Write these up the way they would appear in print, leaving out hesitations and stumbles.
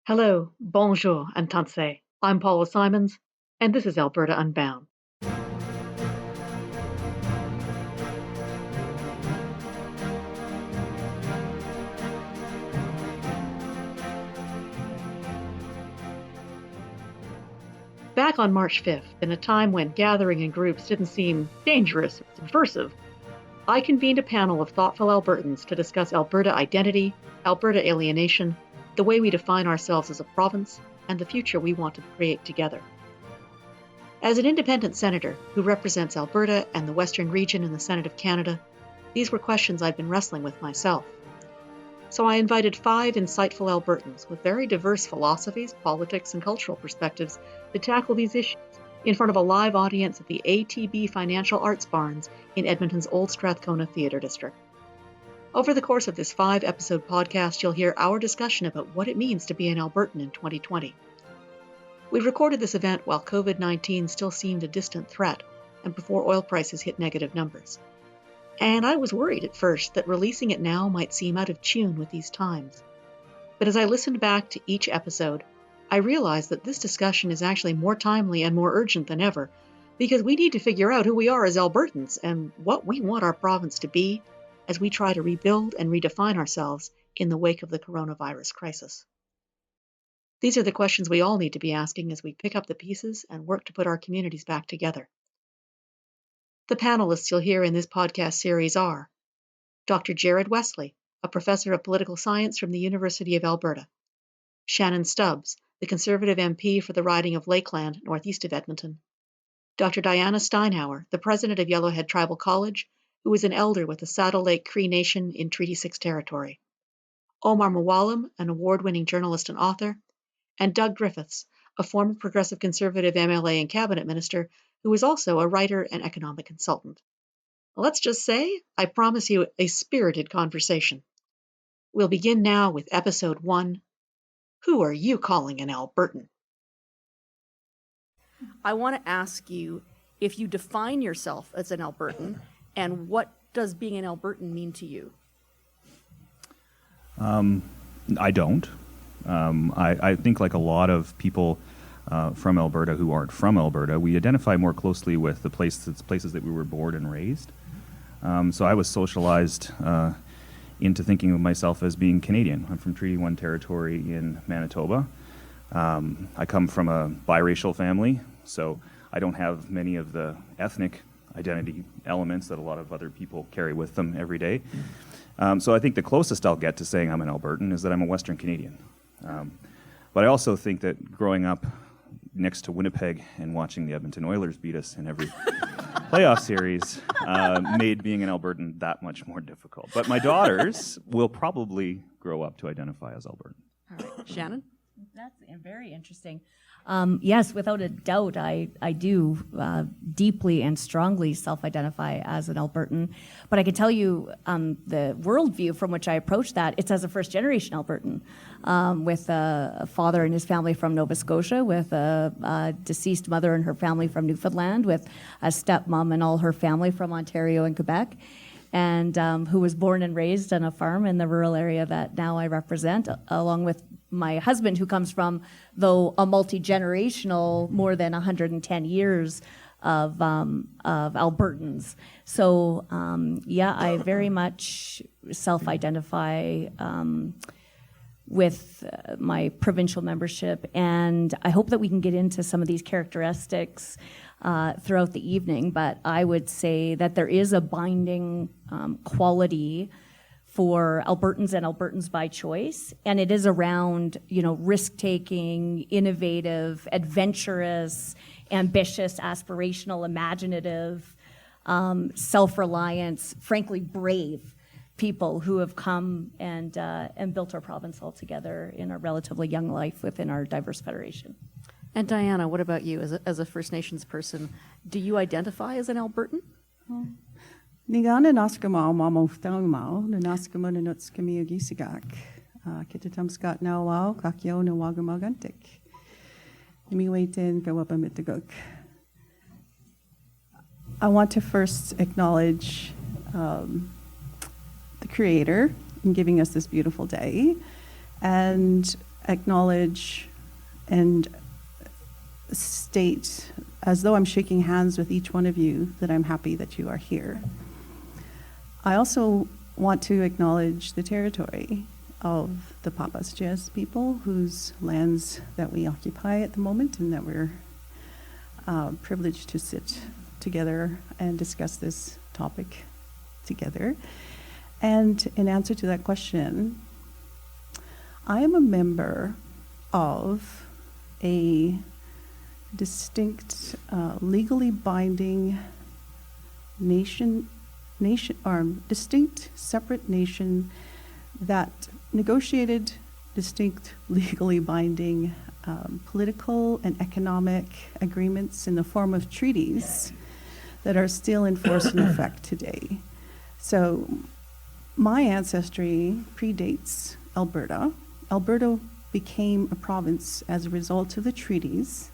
Hello, bonjour, and pensez. I'm Paula Simons, and this is Alberta Unbound. Back on March 5th, in a time when gathering in groups didn't seem dangerous or subversive, I convened a panel of thoughtful Albertans to discuss Alberta identity, Alberta alienation, the way we define ourselves as a province, and the future we want to create together. As an independent senator who represents Alberta and the Western region in the Senate of Canada, these were questions I'd been wrestling with myself. So I invited 5 insightful Albertans with very diverse philosophies, politics, and cultural perspectives to tackle these issues in front of a live audience at the ATB Financial Arts Barns in Edmonton's Old Strathcona Theatre District. Over the course of this 5-episode podcast, you'll hear our discussion about what it means to be an Albertan in 2020. We recorded this event while COVID-19 still seemed a distant threat and before oil prices hit negative numbers. And I was worried at first that releasing it now might seem out of tune with these times. But as I listened back to each episode, I realized that this discussion is actually more timely and more urgent than ever, because we need to figure out who we are as Albertans and what we want our province to be as we try to rebuild and redefine ourselves in the wake of the coronavirus crisis. These are the questions we all need to be asking as we pick up the pieces and work to put our communities back together. The panelists you'll hear in this podcast series are Dr. Jared Wesley, a professor of political science from the University of Alberta; Shannon Stubbs, the Conservative MP for the riding of Lakeland, northeast of Edmonton; Dr. Diana Steinhauer, the president of Yellowhead Tribal College, who is an elder with the Saddle Lake Cree Nation in Treaty 6 territory; Omar Mouaellem, an award-winning journalist and author; and Doug Griffiths, a former Progressive Conservative MLA and cabinet minister, who is also a writer and economic consultant. Let's just say, I promise you a spirited conversation. We'll begin now with episode 1, Who Are You Calling an Albertan? I want to ask you if you define yourself as an Albertan, and what does being an Albertan mean to you? I don't. I think like a lot of people from Alberta who aren't from Alberta, we identify more closely with the places that we were born and raised. So I was socialized into thinking of myself as being Canadian. I'm from Treaty 1 territory in Manitoba. I come from a biracial family, so I don't have many of the ethnic identity elements that a lot of other people carry with them every day. So I think the closest I'll get to saying I'm an Albertan is that I'm a Western Canadian. But I also think that growing up next to Winnipeg and watching the Edmonton Oilers beat us in every playoff series made being an Albertan that much more difficult. But my daughters will probably grow up to identify as Albertan. All right, Shannon? That's very interesting. Yes, without a doubt, I do deeply and strongly self-identify as an Albertan. But I can tell you the worldview from which I approach that, it's as a first-generation Albertan, with a father and his family from Nova Scotia, with a deceased mother and her family from Newfoundland, with a stepmom and all her family from Ontario and Quebec, and who was born and raised on a farm in the rural area that now I represent, along with my husband, who comes from, though, a multi-generational, more than 110 years of Albertans. So, I very much self-identify with my provincial membership, and I hope that we can get into some of these characteristics throughout the evening, but I would say that there is a binding quality for Albertans and Albertans by choice, and it is around, risk-taking, innovative, adventurous, ambitious, aspirational, imaginative, self-reliance, frankly brave people who have come and built our province all together in a relatively young life within our diverse federation. And Diana, what about you as a First Nations person? Do you identify as an Albertan? Nigana naskama mamo tangmao, na naskama na nutskami agisigak, kitatam skat na wow, kakyo na wagamagantik. Nimiwaitin kawapamitiguk. I want to first acknowledge the Creator in giving us this beautiful day, and acknowledge and state, as though I'm shaking hands with each one of you, that I'm happy that you are here. I also want to acknowledge the territory of the Papas people, whose lands that we occupy at the moment and that we're privileged to sit together and discuss this topic together. And in answer to that question, I am a member of a distinct, legally binding distinct separate nation that negotiated distinct legally binding political and economic agreements in the form of treaties that are still in force and effect today. So my ancestry predates Alberta. Alberta became a province as a result of the treaties,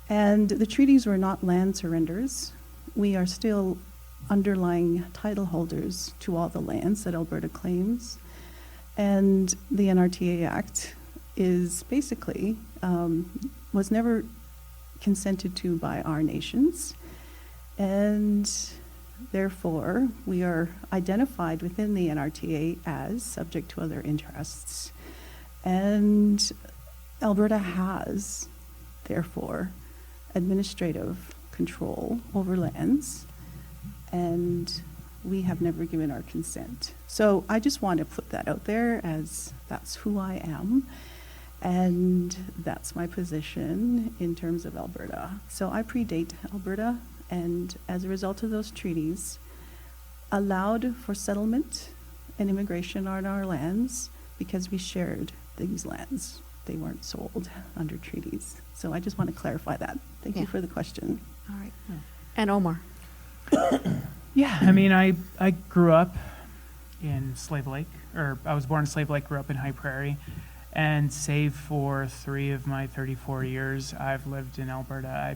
and the treaties were not land surrenders. We are still underlying title holders to all the lands that Alberta claims, and the NRTA Act is basically, was never consented to by our nations, and therefore we are identified within the NRTA as subject to other interests. And Alberta has, therefore, administrative control over lands, and we have never given our consent. So I just want to put that out there, as that's who I am, and that's my position in terms of Alberta. So I predate Alberta, and as a result of those treaties, allowed for settlement and immigration on our lands because we shared these lands. They weren't sold under treaties. So I just want to clarify that. Thank you for the question. All right. And Omar. Yeah, I mean, I grew up in Slave Lake, or I was born in Slave Lake, grew up in High Prairie, and save for 3 of my 34 years, I've lived in Alberta. I,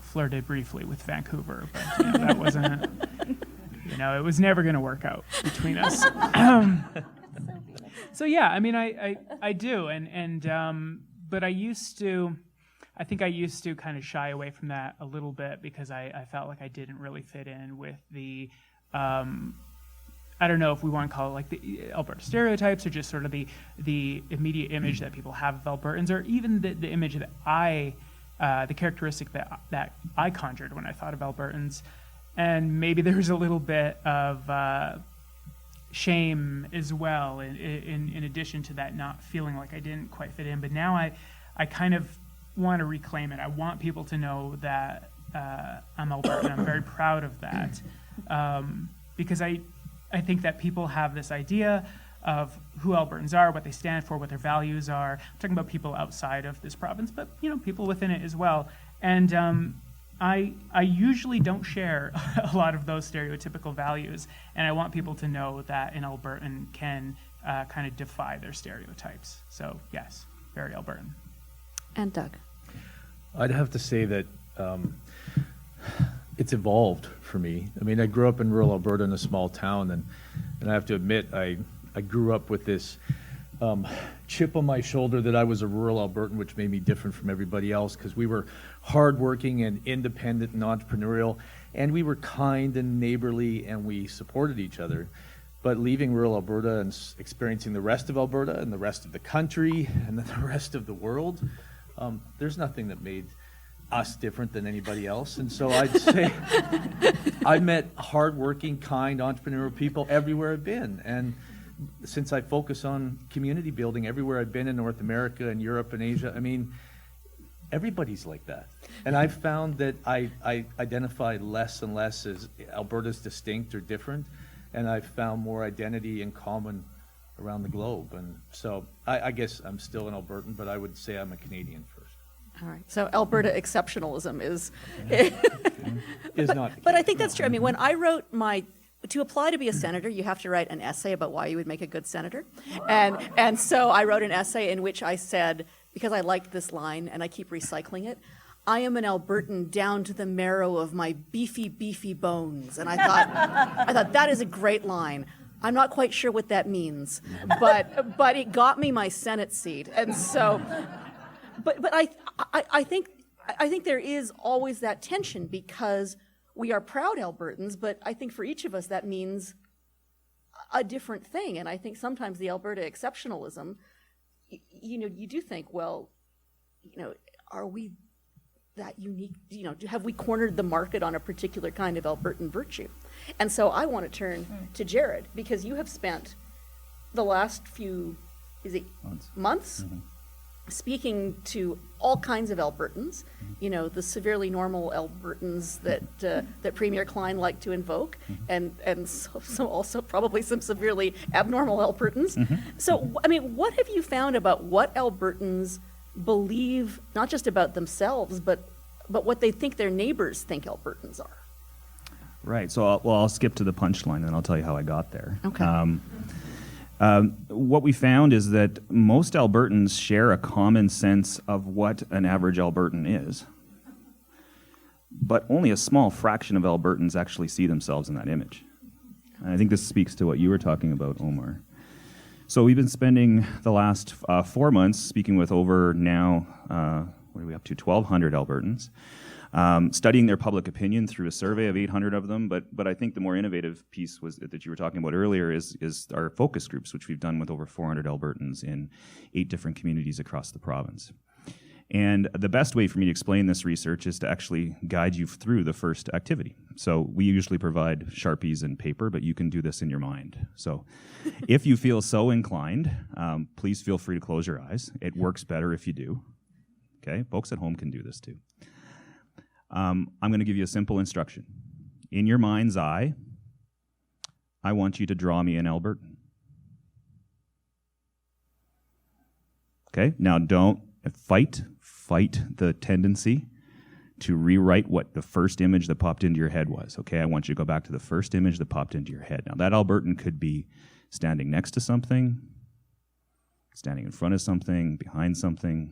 flirted briefly with Vancouver, but that wasn't, it was never going to work out between us. So yeah, I mean, I do, but I used to kind of shy away from that a little bit because I felt like I didn't really fit in with the, I don't know if we want to call it like the Alberta stereotypes, or just sort of the immediate image that people have of Albertans, or even the image that the characteristic that I conjured when I thought of Albertans. And maybe there's a little bit of shame as well, in addition to that, not feeling like I didn't quite fit in. But now I kind of want to reclaim it. I want people to know that I'm Albertan. I'm very proud of that, because I think that people have this idea of who Albertans are, what they stand for, what their values are. I'm talking about people outside of this province, but people within it as well. And I usually don't share a lot of those stereotypical values, and I want people to know that an Albertan can kind of defy their stereotypes. So yes, very Albertan. And Doug. I'd have to say that it's evolved for me. I mean, I grew up in rural Alberta in a small town, and I have to admit, I grew up with this chip on my shoulder that I was a rural Albertan, which made me different from everybody else, because we were hardworking and independent and entrepreneurial, and we were kind and neighborly, and we supported each other. But leaving rural Alberta and experiencing the rest of Alberta and the rest of the country and then the rest of the world, there's nothing that made us different than anybody else. And so I'd say I met hardworking, kind, entrepreneurial people everywhere I've been. And since I focus on community building everywhere I've been in North America and Europe and Asia, I mean, everybody's like that. And I've found that I identify less and less as Alberta's distinct or different, and I've found more identity in common around the globe. And so I guess I'm still an Albertan, but I would say I'm a Canadian first. All right. So Alberta exceptionalism is Is not the But I case. think that's true. I mean, when I wrote to apply to be a senator, you have to write an essay about why you would make a good senator. And so I wrote an essay in which I said, because I liked this line and I keep recycling it, I am an Albertan down to the marrow of my beefy, beefy bones. And I thought that is a great line. I'm not quite sure what that means, but it got me my Senate seat, and so, but I think there is always that tension because we are proud Albertans, but I think for each of us that means a different thing, and I think sometimes the Alberta exceptionalism, you do think, well, are we that unique? Have we cornered the market on a particular kind of Albertan virtue? And so I want to turn to Jared, because you have spent the last few months speaking to all kinds of Albertans, the severely normal Albertans that Premier Klein liked to invoke, and so also probably some severely abnormal Albertans. So, I mean, what have you found about what Albertans believe, not just about themselves, but what they think their neighbors think Albertans are? Right. So, I'll skip to the punchline, and I'll tell you how I got there. Okay. What we found is that most Albertans share a common sense of what an average Albertan is, but only a small fraction of Albertans actually see themselves in that image. And I think this speaks to what you were talking about, Omar. So we've been spending the last 4 months speaking with over now, what are we up to, 1,200 Albertans, studying their public opinion through a survey of 800 of them. But I think the more innovative piece was that you were talking about earlier is our focus groups, which we've done with over 400 Albertans in 8 different communities across the province. And the best way for me to explain this research is to actually guide you through the first activity. So we usually provide Sharpies and paper, but you can do this in your mind. So if you feel so inclined, please feel free to close your eyes. It works better if you do. Okay, folks at home can do this too. I'm going to give you a simple instruction. In your mind's eye, I want you to draw me an Albertan. Okay, now don't fight the tendency to rewrite what the first image that popped into your head was. Okay, I want you to go back to the first image that popped into your head. Now that Albertan could be standing next to something, standing in front of something, behind something,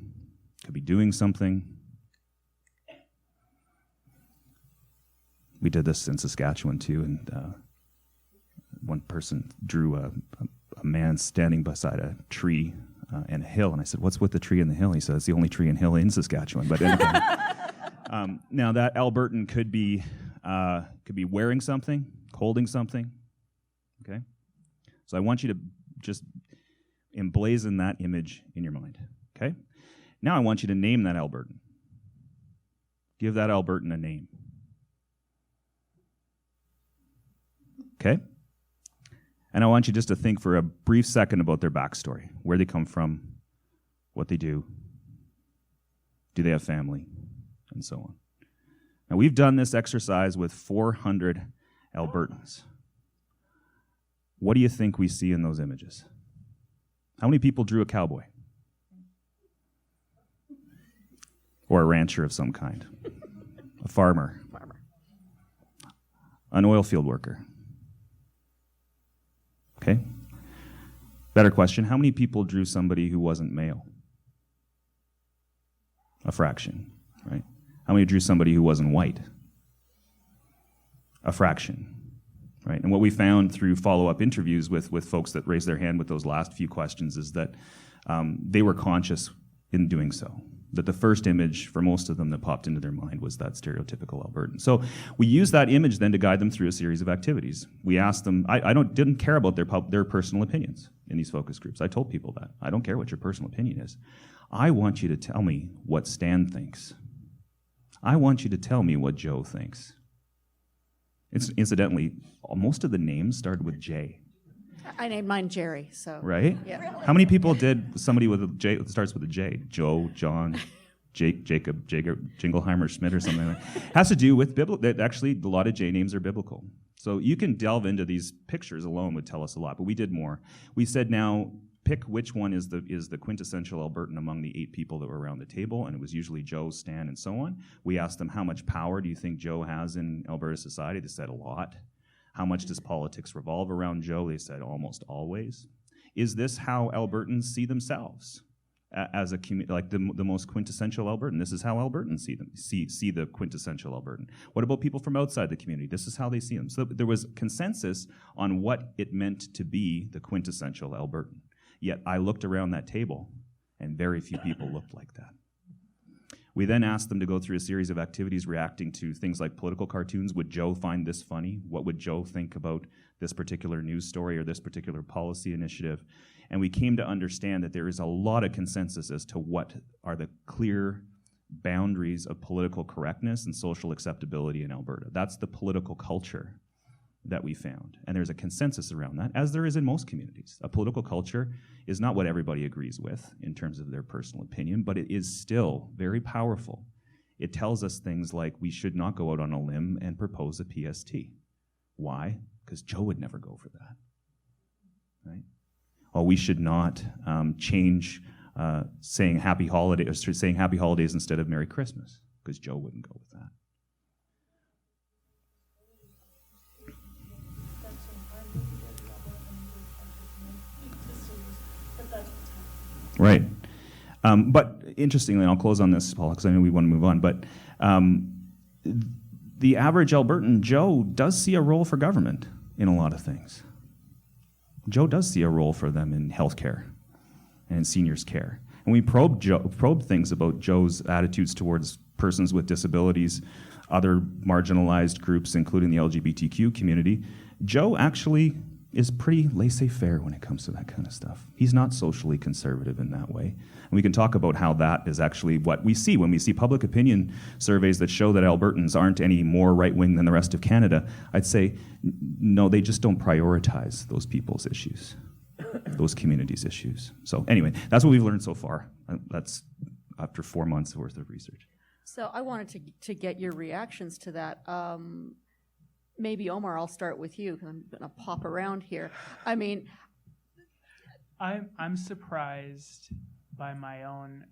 could be doing something. We did this in Saskatchewan too, and one person drew a man standing beside a tree and a hill, and I said, "What's with the tree and the hill?" He said, "It's the only tree and hill in Saskatchewan." But anyway, now that Albertan could be wearing something, holding something. Okay, so I want you to just emblazon that image in your mind. Okay, now I want you to name that Albertan. Give that Albertan a name. Okay? And I want you just to think for a brief second about their backstory, where they come from, what they do they have family, and so on. Now, we've done this exercise with 400 Albertans. What do you think we see in those images? How many people drew a cowboy? Or a rancher of some kind? A farmer? An oil field worker? Okay. Better question, how many people drew somebody who wasn't male? A fraction, right? How many drew somebody who wasn't white? A fraction, right? And what we found through follow-up interviews with folks that raised their hand with those last few questions is that they were conscious in doing so. That the first image for most of them that popped into their mind was that stereotypical Albertan. So we used that image then to guide them through a series of activities. We asked them, I didn't care about their personal opinions in these focus groups. I told people that. I don't care what your personal opinion is. I want you to tell me what Stan thinks. I want you to tell me what Joe thinks. Incidentally, most of the names started with J. I named mine Jerry, so. Right? Yeah. How many people did somebody with a J that starts with a J? Joe, John, Jacob, Jingleheimer, Schmidt, or something like that. Has to do with biblical. Actually, a lot of J names are biblical. So you can delve into these pictures alone would tell us a lot, but we did more. We said now, pick which one is the quintessential Albertan among the 8 people that were around the table, and it was usually Joe, Stan, and so on. We asked them, how much power do you think Joe has in Alberta society? They said a lot. How much does politics revolve around Joe? They said almost always. Is this how Albertans see themselves? as a community, like the most quintessential Albertan. This is how Albertans see the quintessential Albertan. What about people from outside the community? This is how they see them. So there was consensus on what it meant to be the quintessential Albertan. Yet I looked around that table, and very few people looked like that. We then asked them to go through a series of activities reacting to things like political cartoons. Would Joe find this funny? What would Joe think about this particular news story or this particular policy initiative? And we came to understand that there is a lot of consensus as to what are the clear boundaries of political correctness and social acceptability in Alberta. That's the political culture that we found. And there's a consensus around that, as there is in most communities. A political culture is not what everybody agrees with in terms of their personal opinion, but it is still very powerful. It tells us things like we should not go out on a limb and propose a PST. Why? Because Joe would never go for that, right? Or we should not change saying happy holidays, or saying happy holidays instead of Merry Christmas, because Joe wouldn't go with that. Right. But interestingly, I'll close on this, Paula, because I know we want to move on, but the average Albertan, Joe, does see a role for government in a lot of things. Joe does see a role for them in healthcare and in seniors' care. And we probed things about Joe's attitudes towards persons with disabilities, other marginalized groups, including the LGBTQ community. Joe actually is pretty laissez-faire when it comes to that kind of stuff. He's not socially conservative in that way. And we can talk about how that is actually what we see when we see public opinion surveys that show that Albertans aren't any more right-wing than the rest of Canada. I'd say, no, they just don't prioritize those people's issues, those communities' issues. So anyway, that's what we've learned so far. That's after 4 months worth of research. So I wanted to get your reactions to that. Maybe, Omar, I'll start with you, because I'm going to pop around here. I mean, I'm surprised by my own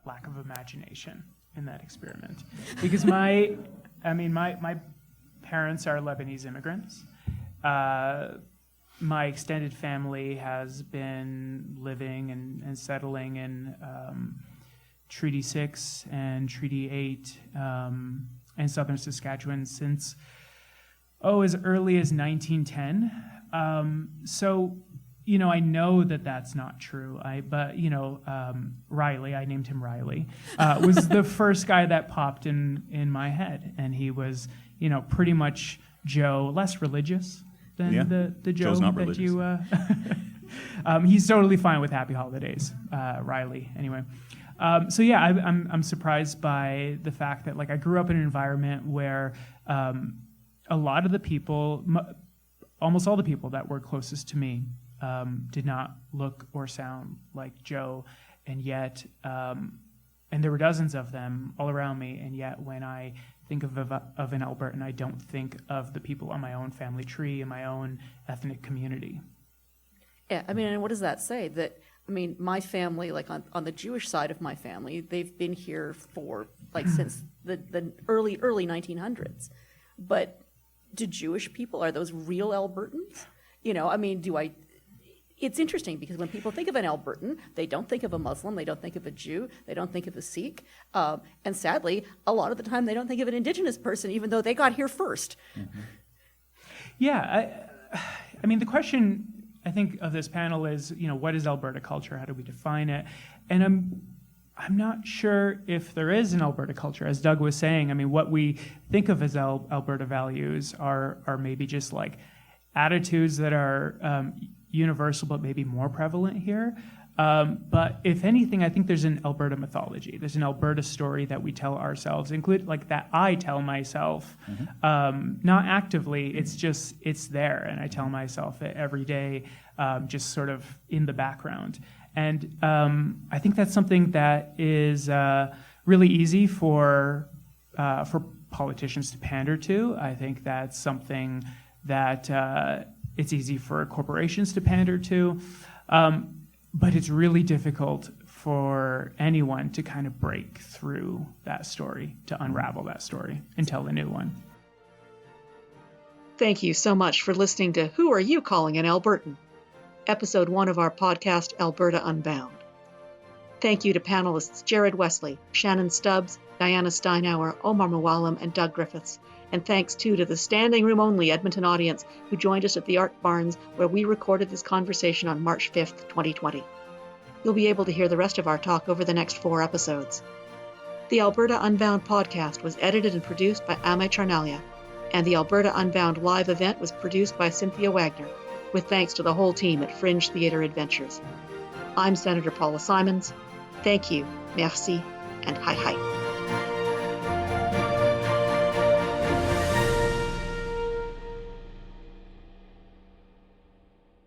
lack of imagination in that experiment, because my parents are Lebanese immigrants. My extended family has been living and settling in Treaty 6 and Treaty 8 in southern Saskatchewan since as early as 1910. So, I know that that's not true. Riley, I named him Riley, was the first guy that popped in my head. And he was, pretty much Joe, less religious than the Joe Joe's not that religious. you... he's totally fine with happy holidays, Riley, anyway. I'm surprised by the fact that, I grew up in an environment where a lot of the people, almost all the people that were closest to me, did not look or sound like Joe, and yet, and there were dozens of them all around me, and yet when I think of an Albertan, I don't think of the people on my own family tree and my own ethnic community. yeah, and what does that say? That, my family, on the Jewish side of my family, they've been here for, since the early 1900s. But do Jewish people, are those real Albertans? It's interesting because when people think of an Albertan, they don't think of a Muslim, they don't think of a Jew, they don't think of a Sikh, and sadly, a lot of the time they don't think of an Indigenous person, even though they got here first. Mm-hmm. Yeah, the question, I think, of this panel is, what is Alberta culture? How do we define it? And I'm not sure if there is an Alberta culture. As Doug was saying, what we think of as Alberta values are maybe just attitudes that are universal but maybe more prevalent here. But if anything, I think there's an Alberta mythology. There's an Alberta story that we tell ourselves, that I tell myself, not actively, it's there, and I tell myself it every day, just sort of in the background. And I think that's something that is really easy for politicians to pander to. I think that's something that it's easy for corporations to pander to. But it's really difficult for anyone to kind of break through that story, to unravel that story and tell a new one. Thank you so much for listening to Who Are You Calling an Albertan? Episode 1 of our podcast, Alberta Unbound. Thank you to panelists Jared Wesley, Shannon Stubbs, Diana Steinhauer, Omar Mouaellem, and Doug Griffiths. And thanks, too, to the standing room only Edmonton audience who joined us at the Art Barns, where we recorded this conversation on March 5th, 2020. You'll be able to hear the rest of our talk over the next 4 episodes. The Alberta Unbound podcast was edited and produced by Ame Charnalia, and the Alberta Unbound live event was produced by Cynthia Wagner, with thanks to the whole team at Fringe Theatre Adventures. I'm Senator Paula Simons. Thank you, merci, and hi hi.